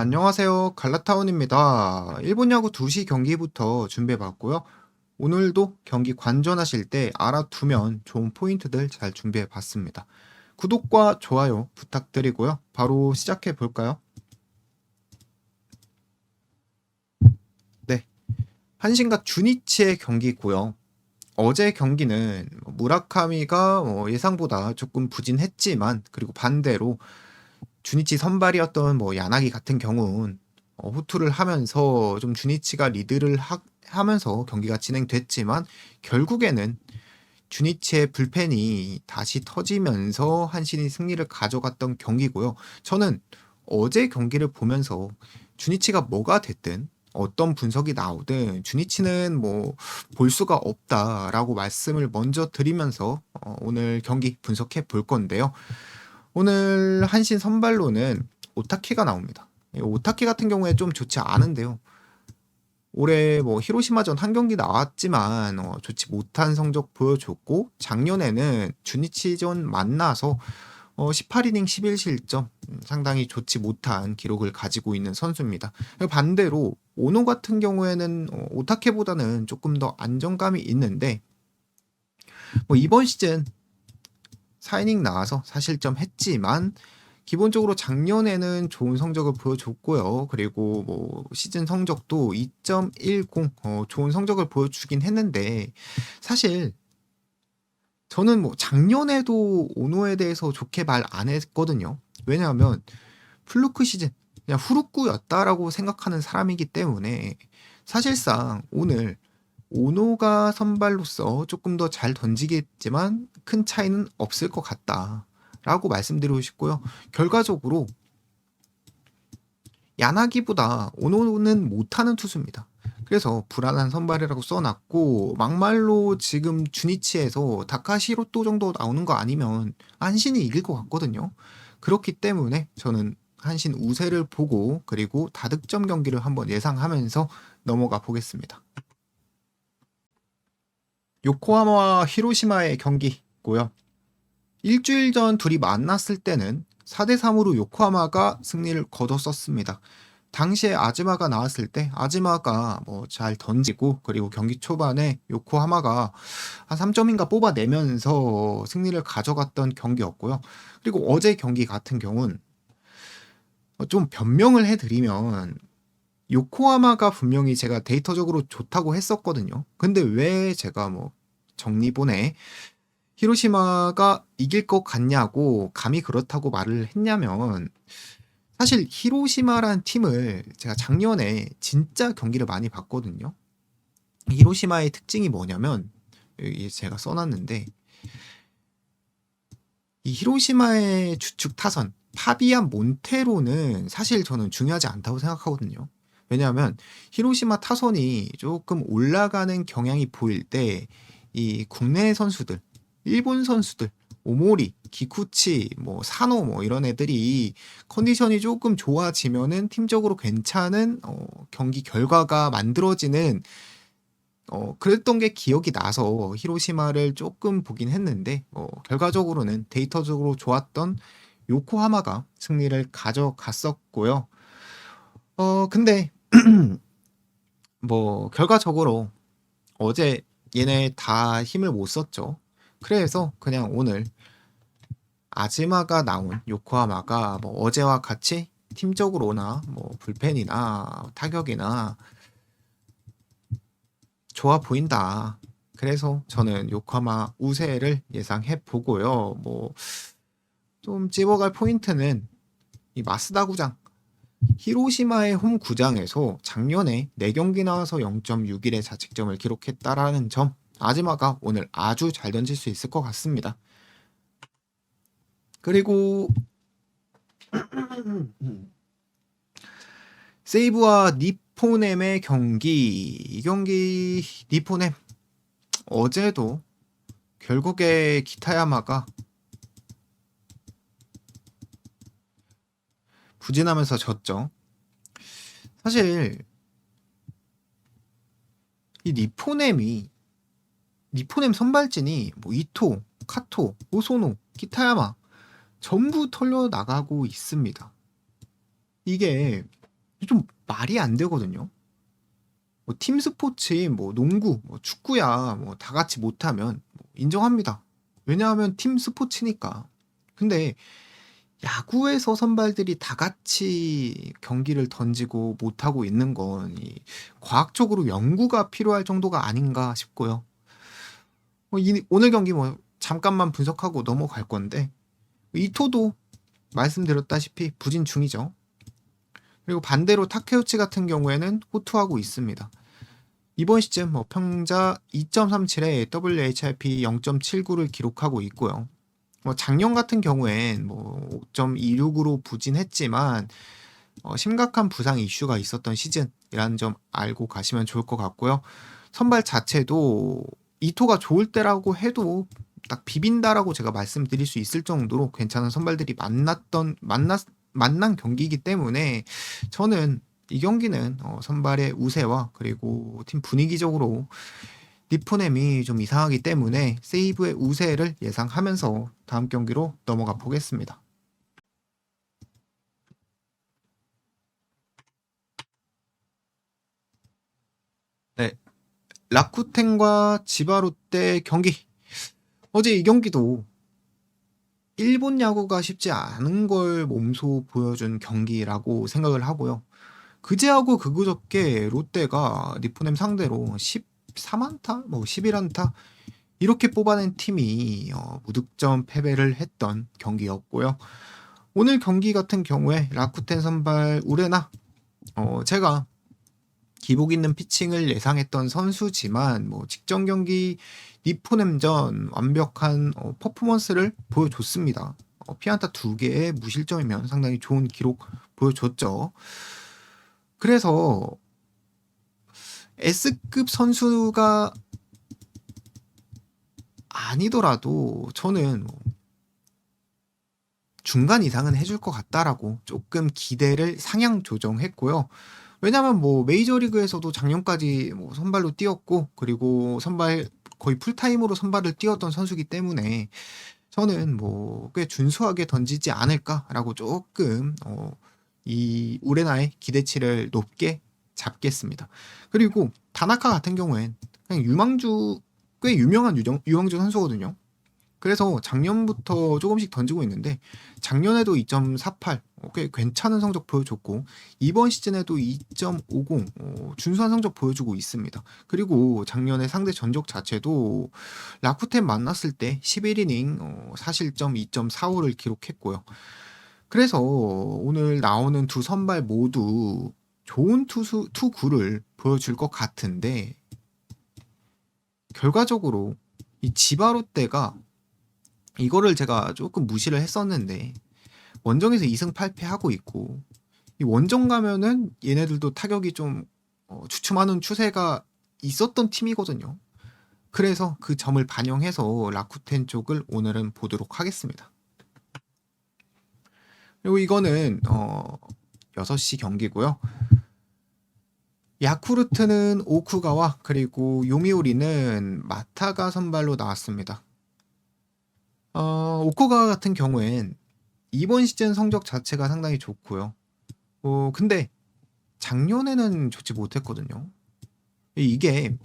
안녕하세요. 갈라타운입니다. 일본 야구 2시 경기부터 준비해봤고요. 오늘도 경기 관전하실 때 알아두면 좋은 포인트들 잘 준비해봤습니다. 구독과 좋아요 부탁드리고요. 바로 시작해볼까요? 네. 한신과 주니치의 경기고요. 어제 경기는 무라카미가 예상보다 조금 부진했지만, 그리고 반대로 주니치 선발이었던 야나기 같은 경우는 호투를 하면서 좀 주니치가 리드를 하면서 경기가 진행됐지만, 결국에는 주니치의 불펜이 다시 터지면서 한신이 승리를 가져갔던 경기고요. 저는 어제 경기를 보면서 주니치가 뭐가 됐든 어떤 분석이 나오든 주니치는 볼 수가 없다라고 말씀을 먼저 드리면서 오늘 경기 분석해 볼 건데요. 오늘 한신 선발로는 오타키가 나옵니다. 오타키 같은 경우에 좀 좋지 않은데요. 올해 히로시마전 한 경기 나왔지만 좋지 못한 성적 보여줬고, 작년에는 주니치전 만나서 18이닝 11실점, 상당히 좋지 못한 기록을 가지고 있는 선수입니다. 반대로 오노 같은 경우에는 오타케보다는 조금 더 안정감이 있는데, 이번 시즌 4이닝 나와서 4실점 했지만 기본적으로 작년에는 좋은 성적을 보여줬고요. 그리고 시즌 성적도 2.10 좋은 성적을 보여주긴 했는데, 사실 저는 작년에도 오노에 대해서 좋게 말 안 했거든요. 왜냐하면 플루크 시즌 그냥 후루꾸였다라고 생각하는 사람이기 때문에, 사실상 오늘 오노가 선발로서 조금 더 잘 던지겠지만 큰 차이는 없을 것 같다라고 말씀드리고 싶고요. 결과적으로 야나기보다 오노는 못하는 투수입니다. 그래서 불안한 선발이라고 써놨고, 막말로 지금 주니치에서 다카시로또 정도 나오는 거 아니면 한신이 이길 것 같거든요. 그렇기 때문에 저는 한신 우세를 보고, 그리고 다득점 경기를 한번 예상하면서 넘어가 보겠습니다. 요코하마와 히로시마의 경기고요. 일주일 전 둘이 만났을 때는 4대3으로 요코하마가 승리를 거뒀었습니다. 당시에 아즈마가 나왔을 때 아즈마가 잘 던지고, 그리고 경기 초반에 요코하마가 한 3점인가 뽑아내면서 승리를 가져갔던 경기였고요. 그리고 어제 경기 같은 경우는 좀 변명을 해드리면, 요코하마가 분명히 제가 데이터적으로 좋다고 했었거든요. 근데 왜 제가 정리본에 히로시마가 이길 것 같냐고 감히 그렇다고 말을 했냐면, 사실 히로시마란 팀을 제가 작년에 진짜 경기를 많이 봤거든요. 히로시마의 특징이 뭐냐면, 여기 제가 써놨는데, 이 히로시마의 주축 타선 파비안 몬테로는 사실 저는 중요하지 않다고 생각하거든요. 왜냐하면 히로시마 타선이 조금 올라가는 경향이 보일 때 이 국내 선수들, 일본 선수들, 오모리, 기쿠치, 사노 이런 애들이 컨디션이 조금 좋아지면은 팀적으로 괜찮은 경기 결과가 만들어지는, 그랬던 게 기억이 나서 히로시마를 조금 보긴 했는데, 결과적으로는 데이터적으로 좋았던 요코하마가 승리를 가져갔었고요. 근데 결과적으로 어제 얘네 다 힘을 못 썼죠. 그래서 그냥 오늘 아즈마가 나온 요코하마가 어제와 같이 팀적으로나 불펜이나 타격이나 좋아 보인다. 그래서 저는 요코하마 우세를 예상해 보고요. 좀 집어갈 포인트는 이 마쓰다 구장. 히로시마의 홈 구장에서 작년에 4경기 나와서 0.61의 자책점을 기록했다라는 점. 아즈마가 오늘 아주 잘 던질 수 있을 것 같습니다. 그리고 세이브와 니포넴의 경기. 이 경기 니포넴 어제도 결국에 기타야마가 부진하면서 졌죠. 사실 이 니포넴 선발진이 이토, 카토, 오소노, 기타야마 전부 털려 나가고 있습니다. 이게 좀 말이 안 되거든요. 뭐 팀 스포츠인 뭐 농구, 뭐 축구야 뭐 다 같이 못하면 뭐 인정합니다. 왜냐하면 팀 스포츠니까. 근데 야구에서 선발들이 다 같이 경기를 던지고 못하고 있는 건 과학적으로 연구가 필요할 정도가 아닌가 싶고요. 오늘 경기 뭐 잠깐만 분석하고 넘어갈 건데 이토도 말씀드렸다시피 부진 중이죠. 그리고 반대로 타케우치 같은 경우에는 호투하고 있습니다. 이번 시즌 뭐 평자 2.37에 WHIP 0.79를 기록하고 있고요. 뭐 작년 같은 경우엔 뭐 5.26으로 부진했지만 심각한 부상 이슈가 있었던 시즌이라는 점 알고 가시면 좋을 것 같고요. 선발 자체도 이토가 좋을 때라고 해도 딱 비빈다라고 제가 말씀드릴 수 있을 정도로 괜찮은 선발들이 만난 경기이기 때문에 저는 이 경기는 선발의 우세와 그리고 팀 분위기적으로 리포넴이 좀 이상하기 때문에 세이브의 우세를 예상하면서 다음 경기로 넘어가 보겠습니다. 네, 라쿠텐과 지바롯데 경기. 어제 이 경기도 일본 야구가 쉽지 않은 걸 몸소 보여준 경기라고 생각을 하고요. 그제하고 그그저께 롯데가 리포넴 상대로 14안타, 뭐 11안타 이렇게 뽑아낸 팀이 무득점 패배를 했던 경기였고요. 오늘 경기 같은 경우에 라쿠텐 선발 우레나 제가 기복 있는 피칭을 예상했던 선수지만 뭐 직전 경기 리포넴전 완벽한 퍼포먼스를 보여줬습니다. 피안타 2개의 무실점이면 상당히 좋은 기록 보여줬죠. 그래서 S급 선수가 아니더라도 저는 중간 이상은 해줄 것 같다라고 조금 기대를 상향 조정했고요. 왜냐면 뭐 메이저리그에서도 작년까지 뭐 선발로 뛰었고 그리고 선발 거의 풀타임으로 선발을 뛰었던 선수기 때문에 저는 뭐 꽤 준수하게 던지지 않을까라고 조금 이 우레나의 기대치를 높게 잡겠습니다. 그리고 다나카 같은 경우엔 그냥 꽤 유명한 유망주 선수거든요. 그래서 작년부터 조금씩 던지고 있는데 작년에도 2.48 꽤 괜찮은 성적 보여줬고 이번 시즌에도 2.50 준수한 성적 보여주고 있습니다. 그리고 작년에 상대 전적 자체도 라쿠텐 만났을 때 11이닝 4실점 2.45를 기록했고요. 그래서 오늘 나오는 두 선발 모두 좋은 투구를 보여줄 것 같은데 결과적으로 이 지바롯데가 이거를 제가 조금 무시를 했었는데 원정에서 2승 8패하고 있고 이 원정 가면은 얘네들도 타격이 좀 주춤하는 추세가 있었던 팀이거든요. 그래서 그 점을 반영해서 라쿠텐 쪽을 오늘은 보도록 하겠습니다. 그리고 이거는 6시 경기고요. 야쿠르트는 오쿠가와 그리고 요미우리는 마타가 선발로 나왔습니다. 오쿠가 같은 경우엔 이번 시즌 성적 자체가 상당히 좋고요. 근데 작년에는 좋지 못했거든요. 이게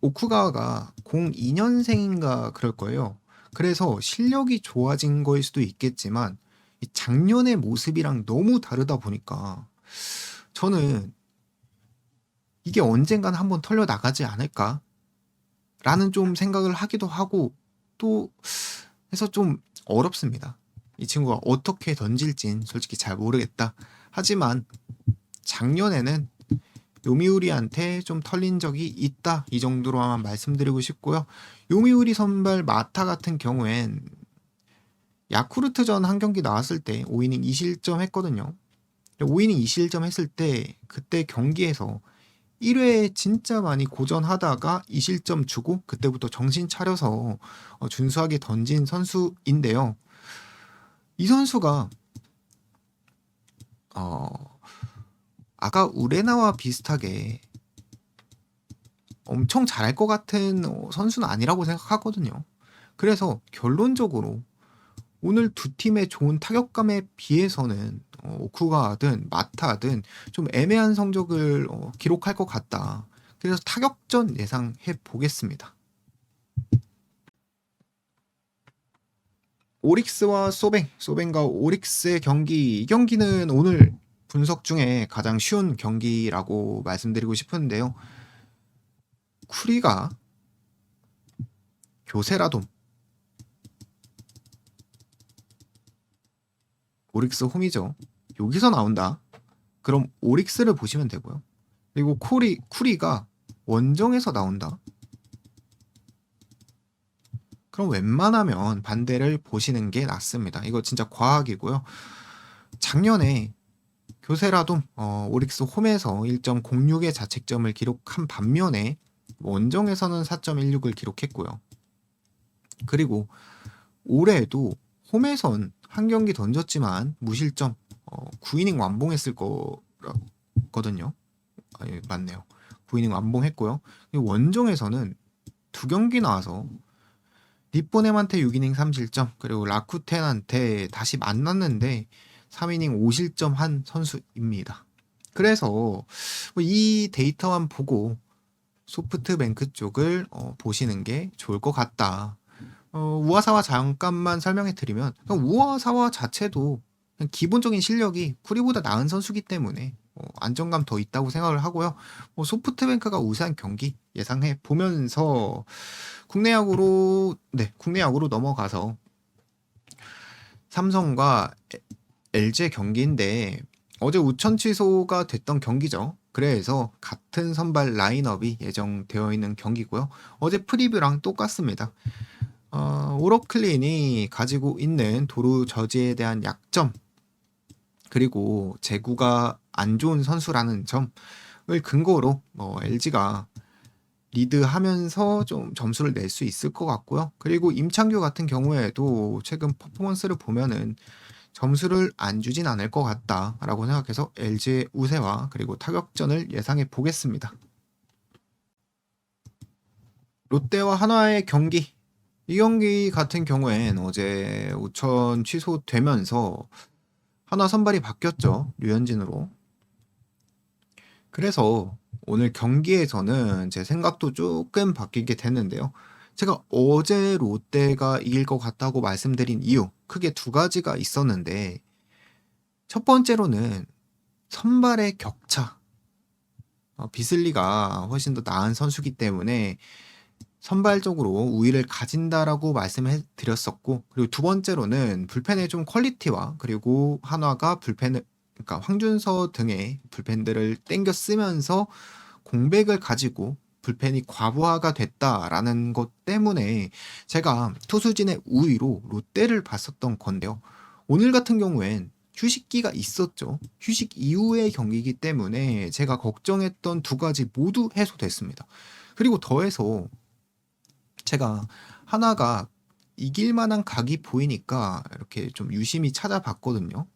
오쿠가와가 02년생인가 그럴 거예요. 그래서 실력이 좋아진 거일 수도 있겠지만 작년의 모습이랑 너무 다르다 보니까 저는 이게 언젠간 한번 털려 나가지 않을까? 라는 좀 생각을 하기도 하고 또 해서 좀 어렵습니다. 이 친구가 어떻게 던질진 솔직히 잘 모르겠다. 하지만 작년에는 요미우리한테 좀 털린 적이 있다. 이 정도로만 말씀드리고 싶고요. 요미우리 선발 마타 같은 경우엔 야쿠르트전 한 경기 나왔을 때 5이닝 2실점 했거든요. 5이닝 2실점 했을 때 그때 경기에서 1회에 진짜 많이 고전하다가 2실점 주고 그때부터 정신 차려서 준수하게 던진 선수인데요. 이 선수가 아까 우레나와 비슷하게 엄청 잘할 것 같은 선수는 아니라고 생각하거든요. 그래서 결론적으로 오늘 두 팀의 좋은 타격감에 비해서는 오쿠가든 마타든 좀 애매한 성적을 기록할 것 같다. 그래서 타격전 예상해 보겠습니다. 오릭스와 소뱅과 오릭스의 경기, 이 경기는 오늘 분석 중에 가장 쉬운 경기라고 말씀드리고 싶은데요. 쿠리가 교세라돔, 오릭스 홈이죠. 여기서 나온다. 그럼 오릭스를 보시면 되고요. 그리고 쿠리가 원정에서 나온다. 그럼 웬만하면 반대를 보시는 게 낫습니다. 이거 진짜 과학이고요. 작년에 교세라돔 오릭스 홈에서 1.06의 자책점을 기록한 반면에 원정에서는 4.16을 기록했고요. 그리고 올해도 홈에선 한 경기 던졌지만 무실점 9이닝 완봉했을 거거든요. 아니, 맞네요. 9이닝 완봉했고요. 원정에서는 두 경기 나와서 립보넴한테 6이닝 3실점, 그리고 라쿠텐한테 다시 만났는데 3이닝 5실점 한 선수입니다. 그래서 이 데이터만 보고 소프트뱅크 쪽을 보시는 게 좋을 것 같다. 우와사와 잠깐만 설명해 드리면 우와사와 자체도 기본적인 실력이 쿠리보다 나은 선수기 때문에 안정감 더 있다고 생각을 하고요. 소프트뱅크가 우세한 경기 예상해 보면서 국내 야구로 넘어가서 삼성과 LG 경기인데 어제 우천 취소가 됐던 경기죠. 그래서 같은 선발 라인업이 예정되어 있는 경기고요. 어제 프리뷰랑 똑같습니다. 오러클린이 가지고 있는 도루 저지에 대한 약점, 그리고 제구가 안 좋은 선수라는 점을 근거로 LG가 리드하면서 좀 점수를 낼 수 있을 것 같고요. 그리고 임창규 같은 경우에도 최근 퍼포먼스를 보면은 점수를 안 주진 않을 것 같다라고 생각해서 LG의 우세와 그리고 타격전을 예상해 보겠습니다. 롯데와 한화의 경기, 이 경기 같은 경우엔 어제 우천 취소되면서 한화 선발이 바뀌었죠. 류현진으로. 그래서 오늘 경기에서는 제 생각도 조금 바뀌게 됐는데요. 제가 어제 롯데가 이길 것 같다고 말씀드린 이유, 크게 두 가지가 있었는데, 첫 번째로는 선발의 격차. 비슬리가 훨씬 더 나은 선수기 때문에 선발적으로 우위를 가진다라고 말씀해 드렸었고, 그리고 두 번째로는 불펜의 좀 퀄리티와 그리고 한화가 불펜을, 그러니까 황준서 등의 불펜들을 땡겨 쓰면서 공백을 가지고 불펜이 과부하가 됐다라는 것 때문에 제가 투수진의 우위로 롯데를 봤었던 건데요. 오늘 같은 경우엔 휴식기가 있었죠. 휴식 이후의 경기이기 때문에 제가 걱정했던 두 가지 모두 해소됐습니다. 그리고 더해서 제가 하나가 이길 만한 각이 보이니까 이렇게 좀 유심히 찾아봤거든요.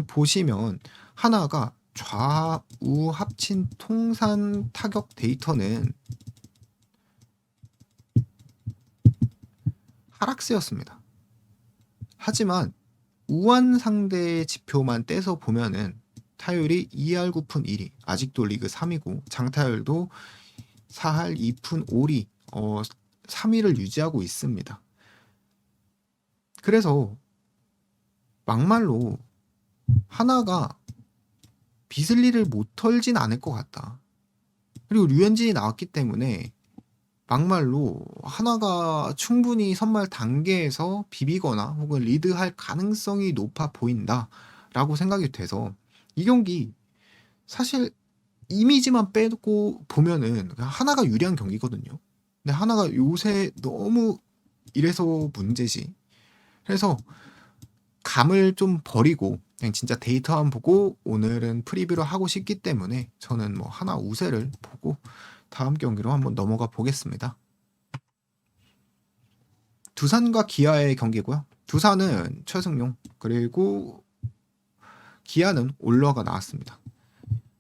보시면 하나가 좌우 합친 통산 타격 데이터는 하락세였습니다. 하지만 우한 상대의 지표만 떼서 보면은 타율이 2할 9푼 1리, 아직도 리그 3위고 장타율도 4할 2푼 5리 3위를 유지하고 있습니다. 그래서 막말로 하나가 비슬리를 못 털진 않을 것 같다. 그리고 류현진이 나왔기 때문에 막말로 하나가 충분히 선발 단계에서 비비거나 혹은 리드할 가능성이 높아 보인다라고 생각이 돼서 이 경기 사실 이미지만 빼고 보면은 그냥 하나가 유리한 경기거든요. 근데 하나가 요새 너무 이래서 문제지. 그래서 감을 좀 버리고 그냥 진짜 데이터만 보고 오늘은 프리뷰를 하고 싶기 때문에 저는 뭐 하나 우세를 보고 다음 경기로 한번 넘어가 보겠습니다. 두산과 기아의 경기고요. 두산은 최승용, 그리고 기아는 올러가 나왔습니다.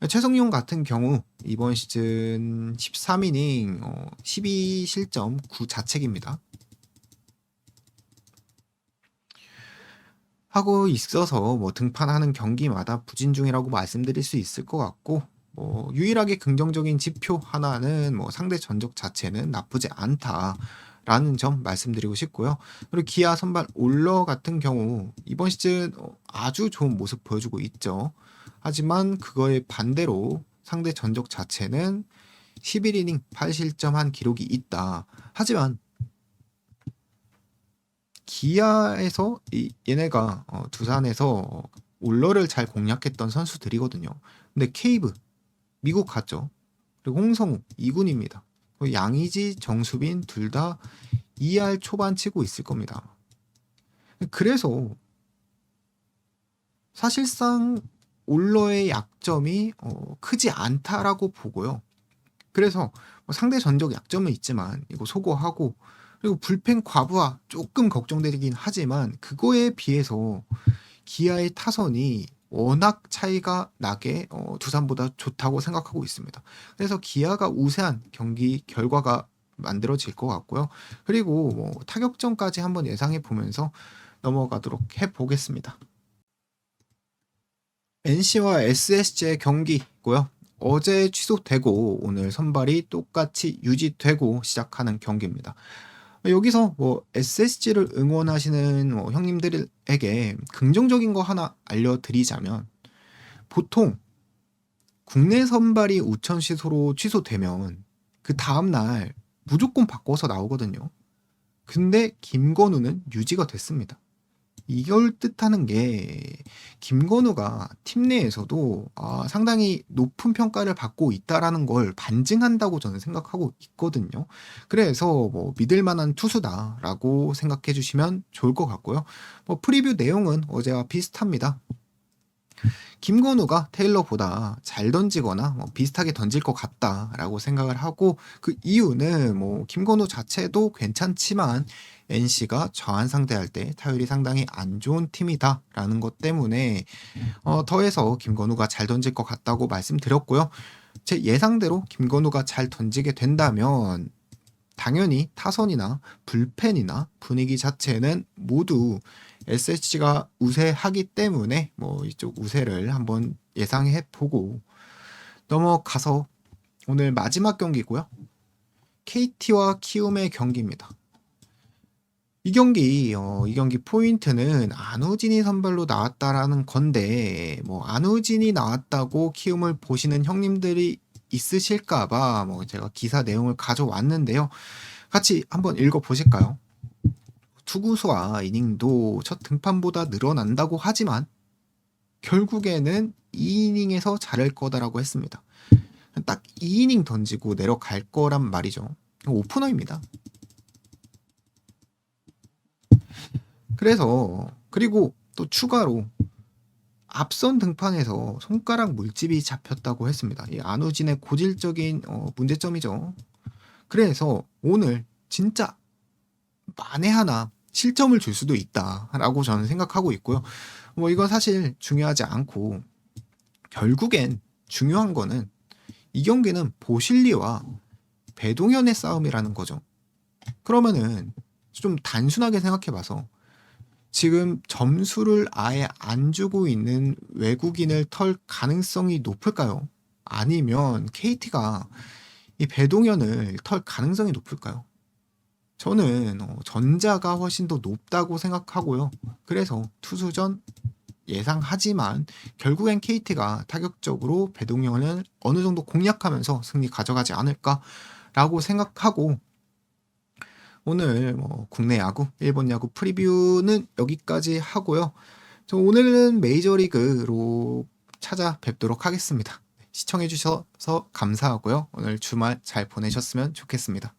최승용 같은 경우 이번 시즌 13이닝 12실점 9자책입니다. 하고 있어서 뭐 등판하는 경기마다 부진 중이라고 말씀드릴 수 있을 것 같고, 뭐 유일하게 긍정적인 지표 하나는 뭐 상대 전적 자체는 나쁘지 않다라는 점 말씀드리고 싶고요. 그리고 기아 선발 올러 같은 경우 이번 시즌 아주 좋은 모습 보여주고 있죠. 하지만 그거에 반대로 상대 전적 자체는 11이닝 8실점한 기록이 있다. 하지만 기아에서 얘네가 두산에서 올러를 잘 공략했던 선수들이거든요. 근데 케이브 미국 갔죠. 그리고 홍성우 2군입니다. 양의지, 정수빈 둘 다 2할 초반 치고 있을 겁니다. 그래서 사실상 올러의 약점이 크지 않다라고 보고요. 그래서 상대 전적 약점은 있지만 이거 소거하고, 그리고 불펜 과부하 조금 걱정되긴 하지만 그거에 비해서 기아의 타선이 워낙 차이가 나게 두산보다 좋다고 생각하고 있습니다. 그래서 기아가 우세한 경기 결과가 만들어질 것 같고요. 그리고 뭐 타격전까지 한번 예상해 보면서 넘어가도록 해보겠습니다. NC와 SSG의 경기고요. 어제 취소되고 오늘 선발이 똑같이 유지되고 시작하는 경기입니다. 여기서 뭐 SSG를 응원하시는 형님들에게 긍정적인 거 하나 알려드리자면, 보통 국내 선발이 우천 시소로 취소되면 그 다음날 무조건 바꿔서 나오거든요. 근데 김건우는 유지가 됐습니다. 이걸 뜻하는 게 김건우가 팀 내에서도 상당히 높은 평가를 받고 있다라는 걸 반증한다고 저는 생각하고 있거든요. 그래서 뭐 믿을 만한 투수다라고 생각해 주시면 좋을 것 같고요. 뭐 프리뷰 내용은 어제와 비슷합니다. 김건우가 테일러보다 잘 던지거나 뭐 비슷하게 던질 것 같다라고 생각을 하고, 그 이유는 뭐 김건우 자체도 괜찮지만 NC가 저한 상대할 때 타율이 상당히 안 좋은 팀이다라는 것 때문에 더해서 김건우가 잘 던질 것 같다고 말씀드렸고요. 제 예상대로 김건우가 잘 던지게 된다면 당연히 타선이나 불펜이나 분위기 자체는 모두 SSG가 우세하기 때문에 뭐 이쪽 우세를 한번 예상해 보고 넘어가서 오늘 마지막 경기고요. KT와 키움의 경기입니다. 이 경기 포인트는 안우진이 선발로 나왔다라는 건데, 뭐 안우진이 나왔다고 키움을 보시는 형님들이 있으실까봐 뭐 제가 기사 내용을 가져왔는데요. 같이 한번 읽어보실까요? 투구수와 이닝도 첫 등판보다 늘어난다고 하지만 결국에는 2이닝에서 잘할 거다라고 했습니다. 딱 2이닝 던지고 내려갈 거란 말이죠. 오프너입니다. 그리고 또 추가로 앞선 등판에서 손가락 물집이 잡혔다고 했습니다. 이 안우진의 고질적인 문제점이죠. 그래서 오늘 진짜 만에 하나 실점을 줄 수도 있다라고 저는 생각하고 있고요. 뭐 이건 사실 중요하지 않고, 결국엔 중요한 거는 이 경기는 보실리와 배동현의 싸움이라는 거죠. 그러면은 좀 단순하게 생각해봐서 지금 점수를 아예 안 주고 있는 외국인을 털 가능성이 높을까요? 아니면 KT가 이 배동현을 털 가능성이 높을까요? 저는 전자가 훨씬 더 높다고 생각하고요. 그래서 투수전 예상하지만 결국엔 KT가 타격적으로 배동현을 어느 정도 공략하면서 승리 가져가지 않을까라고 생각하고, 오늘 뭐 국내 야구, 일본 야구 프리뷰는 여기까지 하고요. 저 오늘은 메이저리그로 찾아뵙도록 하겠습니다. 시청해주셔서 감사하고요. 오늘 주말 잘 보내셨으면 좋겠습니다.